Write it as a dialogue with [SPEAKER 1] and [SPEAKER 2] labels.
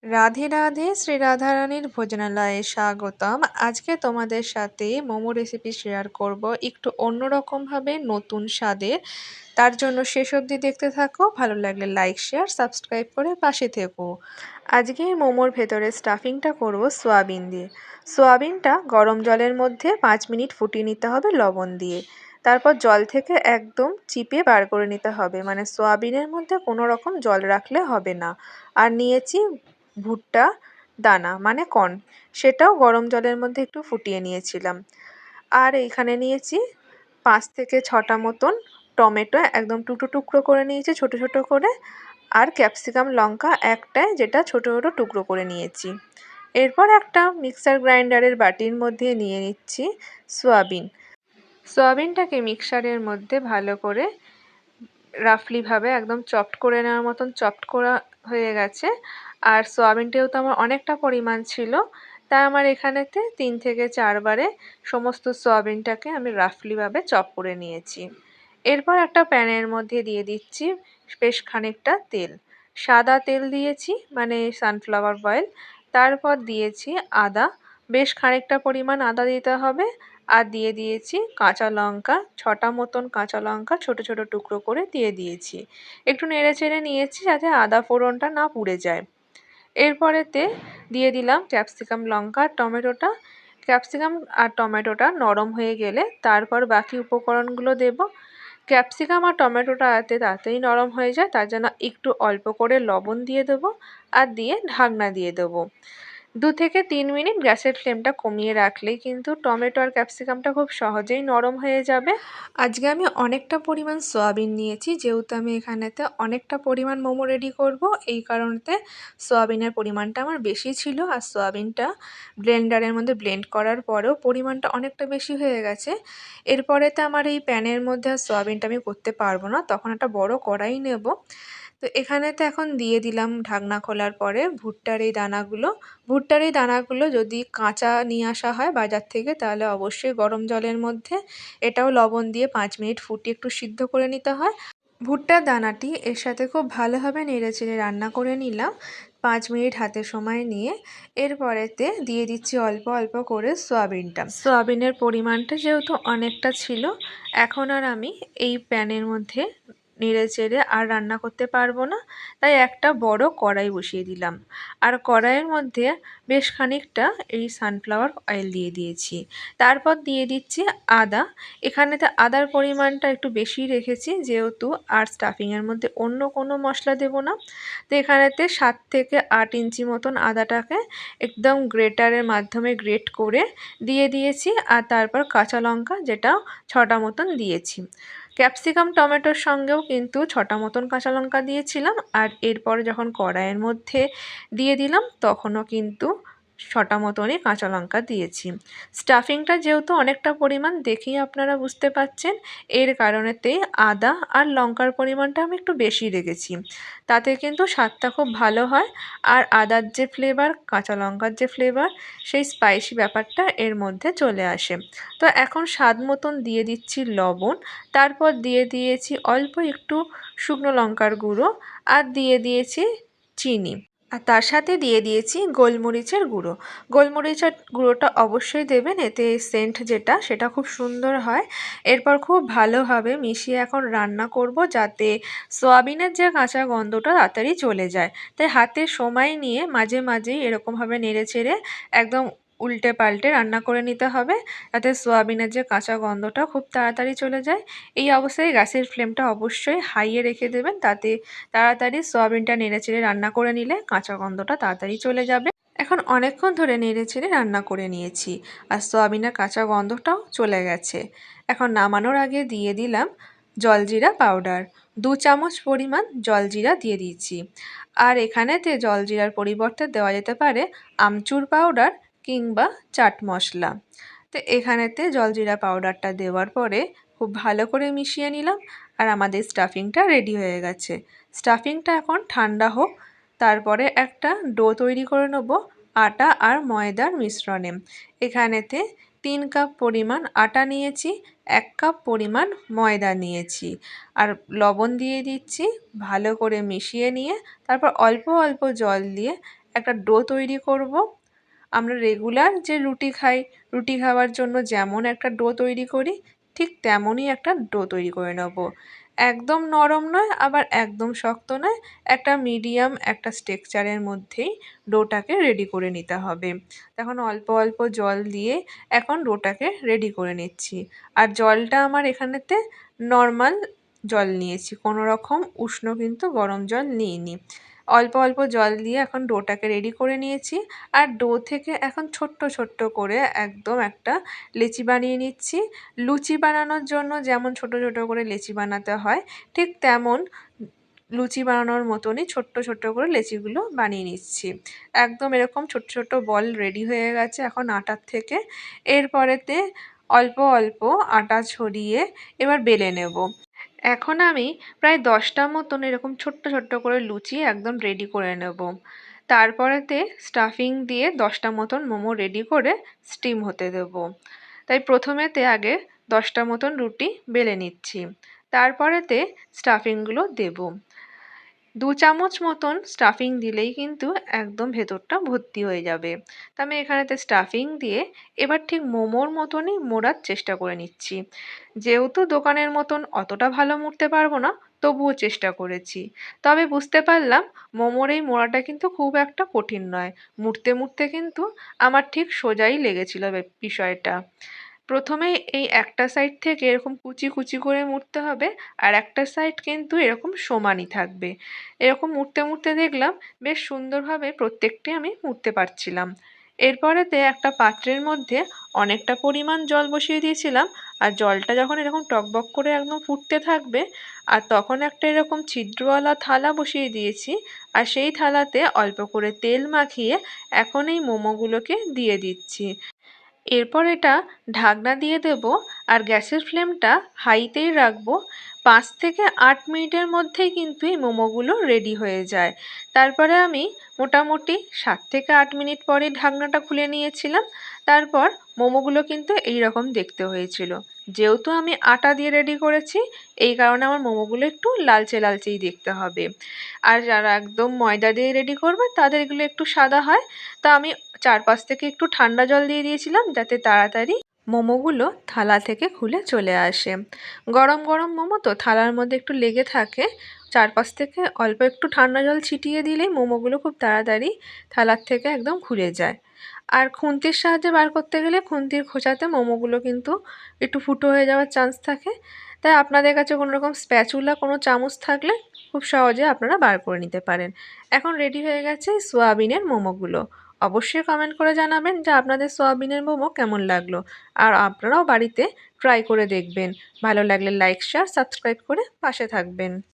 [SPEAKER 1] রাধে রাধে, শ্রী রাধারানীর ভোজনালয়ে স্বাগতম। আজকে তোমাদের সাথে মোমো রেসিপি শেয়ার করব একটু অন্যরকমভাবে, নতুন স্বাদের। তার জন্য শেষ অবধি দেখতে থাকো। ভালো লাগলে লাইক, শেয়ার, সাবস্ক্রাইব করে পাশে থেকো। আজকে মোমোর ভেতরে স্টাফিংটা করব সোয়াবিন দিয়ে। সোয়াবিনটা গরম জলের মধ্যে 5 মিনিট ফুটিয়ে নিতে হবে লবণ দিয়ে। তারপর জল থেকে একদম চিপে বার করে নিতে হবে, মানে সোয়াবিনের মধ্যে কোনো রকম জল রাখলে হবে না। আর নিয়েছি ভুট্টা দানা, মানে কর্ন, সেটাও গরম জলের মধ্যে একটু ফুটিয়ে নিয়েছিলাম। আর এইখানে নিয়েছি 5 থেকে 6টা মতন টমেটো, একদম টুকরো টুকরো করে নিয়েছি ছোট ছোট করে। আর ক্যাপসিকাম লঙ্কা একটাই, যেটা ছোট ছোট টুকরো করে নিয়েছি। এরপর একটা মিক্সার গ্রাইন্ডারের বাটির মধ্যে নিয়ে নিচ্ছি সোয়াবিন। সোয়াবিনটাকে মিক্সারের মধ্যে ভালো করে রাফলিভাবে একদম চপড করে নেওয়ার মতন চপড করা হয়ে গেছে। আর সোয়াবিনটাও তো আমার অনেকটা পরিমাণ ছিল, তাই আমার এখানেতে 3 থেকে 4 বারে সমস্ত সোয়াবিনটাকে আমি রাফলিভাবে চপ করে নিয়েছি। এরপর একটা প্যানের মধ্যে দিয়ে দিচ্ছি বেশ খানিকটা তেল। সাদা তেল দিয়েছি, মানে সানফ্লাওয়ার অয়েল। তারপর দিয়েছি আদা, বেশ খানিকটা পরিমাণ আদা দিতে হবে। আর দিয়ে দিয়েছি কাঁচা লঙ্কা, 6টা মতন কাঁচা লঙ্কা ছোট ছোট টুকরো করে দিয়ে দিয়েছি। একটু নেড়ে চেড়ে নিয়েছি যাতে আদা ফোড়নটা না পুড়ে যায়। এরপরেতে দিয়ে দিলাম ক্যাপসিকাম লঙ্কা আর টমেটোটা। ক্যাপসিকাম আর টমেটোটা নরম হয়ে গেলে তারপর বাকি উপকরণগুলো দেব। ক্যাপসিকাম আর টমেটোটা যাতে তাড়াতাড়ি নরম হয়ে যায় তার জন্য একটু অল্প করে লবণ দিয়ে দেবো, আর দিয়ে ঢাকনা দিয়ে দেবো। 2 থেকে 3 মিনিট গ্যাসের ফ্লেমটা কমিয়ে রাখলেই কিন্তু টমেটো আর ক্যাপসিকামটা খুব সহজেই নরম হয়ে যাবে। আজকে আমি অনেকটা পরিমাণ সয়াবিন নিয়েছি, যেহেতু আমি এখানেতে অনেকটা পরিমাণ মোমো রেডি করব, এই কারণেতে সয়াবিনের পরিমাণটা আমার বেশি ছিল। আর সয়াবিনটা ব্লেন্ডারের মধ্যে ব্লেন্ড করার পরেও পরিমাণটা অনেকটা বেশি হয়ে গেছে। এরপরেতে আমার এই প্যানের মধ্যে আর সয়াবিনটা আমি করতে পারবো না, তখন একটা বড় কড়াই নেব। তো এখানেতে এখন দিয়ে দিলাম ঢাকনা খোলার পরে ভুট্টার এই দানাগুলো। ভুট্টার এই দানাগুলো যদি কাঁচা নিয়ে আসা হয় বাজার থেকে, তাহলে অবশ্যই গরম জলের মধ্যে এটাও লবণ দিয়ে 5 মিনিট ফুটিয়ে একটু সিদ্ধ করে নিতে হয়। ভুট্টার দানাটি এর সাথে খুব ভালোভাবে নেড়েচেড়ে রান্না করে নিলাম 5 মিনিট হাতে সময় নিয়ে। এরপরেতে দিয়ে দিচ্ছি অল্প অল্প করে সয়াবিনটা। সয়াবিনের পরিমাণটা যেহেতু অনেকটা ছিল, এখন আর আমি এই প্যানের মধ্যে নেড়েচেড়ে আর রান্না করতে পারবো না, তাই একটা বড় কড়াই বসিয়ে দিলাম। আর কড়াইয়ের মধ্যে বেশ খানিকটা এই সানফ্লাওয়ার অয়েল দিয়ে দিয়েছি। তারপর দিয়ে দিচ্ছি আদা। এখানেতে আদার পরিমাণটা একটু বেশি রেখেছি, যেহেতু আর স্টাফিংয়ের মধ্যে অন্য কোনো মশলা দেব না। তো এখানেতে 7 থেকে 8 ইঞ্চি মতন আদাটাকে একদম গ্রেটারের মাধ্যমে গ্রেট করে দিয়ে দিয়েছি। আর তারপর কাঁচা লঙ্কা, যেটা 6টা মতন দিয়েছি। ক্যাপসিকাম টমেটোর সঙ্গেও কিন্তু 6টা মতন কাঁচা লঙ্কা দিয়েছিলাম। আর এরপর যখন কড়াইয়ের মধ্যে দিয়ে দিলাম তখনও কিন্তু 6টা মতনই কাঁচা লঙ্কা দিয়েছি। স্টাফিংটা যেহেতু অনেকটা পরিমাণ দেখেই আপনারা বুঝতে পাচ্ছেন, এর কারণেতেই আদা আর লঙ্কার পরিমাণটা আমি একটু বেশি রেখেছি। তাতে কিন্তু স্বাদটা খুব ভালো হয়। আর আদার যে ফ্লেভার, কাঁচা লঙ্কার যে ফ্লেভার, সেই স্পাইসি ব্যাপারটা এর মধ্যে চলে আসে। তো এখন স্বাদ মতন দিয়ে দিচ্ছি লবণ। তারপর দিয়ে দিয়েছি অল্প একটু শুকনো লঙ্কার গুঁড়ো, আর দিয়ে দিয়েছি চিনি। আর তার সাথে দিয়ে দিয়েছি গোলমরিচের গুঁড়ো। গোলমরিচের গুঁড়োটা অবশ্যই দেবেন, এতে সেন্ট যেটা সেটা খুব সুন্দর হয়। এরপর খুব ভালোভাবে মিশিয়ে এখন রান্না করব, যাতে সয়াবিনের যে কাঁচা গন্ধটা তাড়াতাড়ি চলে যায়। তাই হাতে সময় নিয়ে মাঝে মাঝেই এরকমভাবে নেড়েচেড়ে একদম উল্টে পাল্টে রান্না করে নিতে হবে, যাতে সয়াবিনের যে কাঁচা গন্ধটা খুব তাড়াতাড়ি চলে যায়। এই অবস্থায় গ্যাসের ফ্লেমটা অবশ্যই হাইয়ে রেখে দেবেন, তাতে তাড়াতাড়ি সয়াবিনটা নেড়েচেড়ে রান্না করে নিলে কাঁচা গন্ধটা তাড়াতাড়ি চলে যাবে। এখন অনেকক্ষণ ধরে নেড়েচেড়ে রান্না করে নিয়েছি, আর সয়াবিনের কাঁচা গন্ধটাও চলে গেছে। এখন নামানোর আগে দিয়ে দিলাম জলজিরা পাউডার। 2 চামচ পরিমাণ জলজিরা দিয়ে দিয়েছি। আর এখানেতে জলজিরার পরিবর্তে দেওয়া যেতে পারে আমচুর পাউডার কিংবা চাট মশলা। তো এখানেতে জলজিরা পাউডারটা দেওয়ার পরে খুব ভালো করে মিশিয়ে নিলাম, আর আমাদের স্টাফিংটা রেডি হয়ে গেছে। স্টাফিংটা এখন ঠান্ডা হোক, তারপরে একটা ডো তৈরি করে নেব আটা আর ময়দার মিশ্রণে। এখানেতে 3 কাপ পরিমাণ আটা নিয়েছি, 1 কাপ পরিমাণ ময়দা নিয়েছি। আর লবণ দিয়ে দিচ্ছি, ভালো করে মিশিয়ে নিয়ে তারপর অল্প অল্প জল দিয়ে একটা ডো তৈরি করব। আমরা রেগুলার যে রুটি খাই, রুটি খাওয়ার জন্য যেমন একটা ডো তৈরি করি, ঠিক তেমনই একটা ডো তৈরি করে নেব। একদম নরম নয়, আবার একদম শক্ত নয়, একটা মিডিয়াম একটা স্ট্রাকচারের মধ্যেই ডোটাকে রেডি করে নিতে হবে। এখন অল্প অল্প জল দিয়ে এখন ডোটাকে রেডি করে নিচ্ছি। আর জলটা আমার এখানেতে নর্মাল জল নিয়েছি, কোনো রকম উষ্ণ কিন্তু গরম জল নিইনি। অল্প অল্প জল দিয়ে এখন ডোটাকে রেডি করে নিয়েছি। আর ডো থেকে এখন ছোট্ট ছোট্ট করে একদম একটা লেচি বানিয়ে নিচ্ছি। লুচি বানানোর জন্য যেমন ছোট ছোট করে লেচি বানাতে হয়, ঠিক তেমন লুচি বানানোর মতনই ছোট্ট ছোট্ট করে লেচিগুলো বানিয়ে নিচ্ছি। একদম এরকম ছোট ছোট বল রেডি হয়ে গেছে এখন আটার থেকে। এরপরেতে অল্প অল্প আটা ছড়িয়ে এবার বেলে নেব। এখন আমি প্রায় 10টা মতন এরকম ছোট্ট ছোট্ট করে লুচি একদম রেডি করে নেব। তারপরেতে স্টাফিং দিয়ে 10টা মতন মোমো রেডি করে স্টিম হতে দেব। তাই প্রথমেতে আগে 10টা মতন রুটি বেলে নিচ্ছি, তারপরেতে স্টাফিংগুলো দেব। 2 চামচ মতন স্টাফিং দিলেই কিন্তু একদম ভেতরটা ভর্তি হয়ে যাবে। তো আমি এখানেতে স্টাফিং দিয়ে এবার ঠিক মোমোর মতনই মোড়ার চেষ্টা করে নিচ্ছি। যেহেতু দোকানের মতন অতটা ভালো মুড়তে পারবো না, তবুও চেষ্টা করেছি। তবে বুঝতে পারলাম মোমোর এই মোড়াটা কিন্তু খুব একটা কঠিন নয়। মুড়তে মুড়তে কিন্তু আমার ঠিক সোজাই লেগেছিল বিষয়টা। প্রথমে এই একটা সাইড থেকে এরকম কুচি কুচি করে মুড়তে হবে, আর একটা সাইড কিন্তু এরকম সমানই থাকবে। এরকম মুড়তে মুড়তে দেখলাম বেশ সুন্দরভাবে প্রত্যেকটি আমি মুড়তে পারছিলাম। এরপরেতে একটা পাত্রের মধ্যে অনেকটা পরিমাণ জল বসিয়ে দিয়েছিলাম। আর জলটা যখন এরকম টকবক করে একদম ফুটতে থাকবে, আর তখন একটা এরকম ছিদ্রওয়ালা থালা বসিয়ে দিয়েছি। আর সেই থালাতে অল্প করে তেল মাখিয়ে এখন এই মোমোগুলোকে দিয়ে দিচ্ছি। এরপর এটা ঢাকনা দিয়ে দেব, আর গ্যাসের ফ্লেমটা হাইতেই রাখবো। 5 থেকে 8 মিনিটের মধ্যেই কিন্তু এই মোমোগুলো রেডি হয়ে যায়। তারপরে আমি মোটামুটি 7 থেকে 8 মিনিট পরে ঢাকনাটা খুলে নিয়েছিলাম। তারপর মোমোগুলো কিন্তু এই রকম দেখতে হয়েছিল। যেহেতু আমি আটা দিয়ে রেডি করেছি, এই কারণে আমার মোমোগুলো একটু লালচে লালচেই দেখতে হবে। আর যারা একদম ময়দা দিয়ে রেডি করবে তাদের এগুলো একটু সাদা হয়। তা আমি চারপাশ থেকে একটু ঠান্ডা জল দিয়ে দিয়েছিলাম, যাতে তাড়াতাড়ি মোমোগুলো থালা থেকে খুলে চলে আসে। গরম গরম মোমো তো থালার মধ্যে একটু লেগে থাকে, চারপাশ থেকে অল্প একটু ঠান্ডা জল ছিটিয়ে দিলেই মোমোগুলো খুব তাড়াতাড়ি থালার থেকে একদম খুলে যায়। আর খুন্তির সাহায্যে বার করতে গেলে খুন্তির খোঁচাতে মোমোগুলো কিন্তু একটু ফুটো হয়ে যাওয়ার চান্স থাকে। তাই আপনাদের কাছে কোনো রকম স্প্যাচুলা কোনো চামচ থাকলে খুব সহজে আপনারা বার করে নিতে পারেন। এখন রেডি হয়ে গেছে সোয়াবিনের মোমোগুলো। অবশ্যই কমেন্ট করে জানাবেন যে আপনাদের সোয়াবিনের মোমো কেমন লাগলো। আর আপনারাও বাড়িতে ট্রাই করে দেখবেন। ভালো লাগলে লাইক, শেয়ার, সাবস্ক্রাইব করে পাশে থাকবেন।